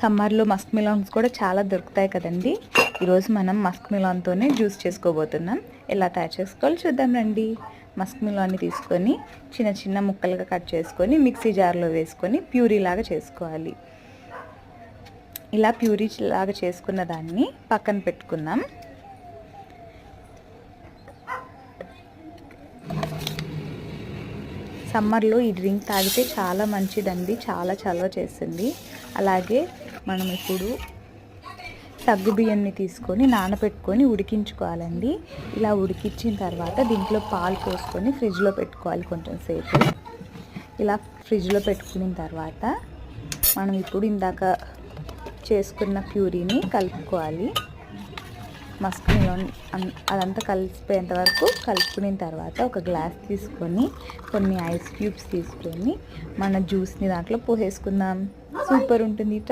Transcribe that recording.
సమ్మర్లో Musk melons కూడా చాలా దొరుకుతాయి కదండి. ఈరోజు మనం మస్క్ మిలాన్తోనే జ్యూస్ చేసుకోబోతున్నాం. ఎలా తయారు చేసుకోవాలో చూద్దాం రండి. మస్క్ మిలాన్ని తీసుకొని చిన్న చిన్న ముక్కలుగా కట్ చేసుకొని మిక్సీ జార్లో వేసుకొని ప్యూరీ లాగా చేసుకోవాలి. ఇలా ప్యూరీ లాగా చేసుకున్న దాన్ని పక్కన పెట్టుకుందాం. సమ్మర్లో ఈ డ్రింక్ తాగితే చాలా మంచిదండి, చాలా చలవ చేస్తుంది. అలాగే మనం ఇప్పుడు సగ్గుబియ్యాన్ని తీసుకొని నానబెట్టుకొని ఉడికించుకోవాలండి. ఇలా ఉడికించిన తర్వాత దీంట్లో పాలు పోసుకొని ఫ్రిడ్జ్లో పెట్టుకోవాలి కొంచెం సేపు. ఇలా ఫ్రిడ్జ్లో పెట్టుకున్న తర్వాత మనం ఇప్పుడు ఇందాక చేసుకున్న ప్యూరీని కలుపుకోవాలి. మస్క్ మిలాన్ అదంతా కలిసిపోయేంత వరకు కలుపుకున్న తర్వాత ఒక గ్లాస్ తీసుకొని కొన్ని ఐస్ క్యూబ్స్ తీసుకొని మన జ్యూస్ని దాంట్లో పోసేసుకుందాం. సూపర్ ఉంటుంది.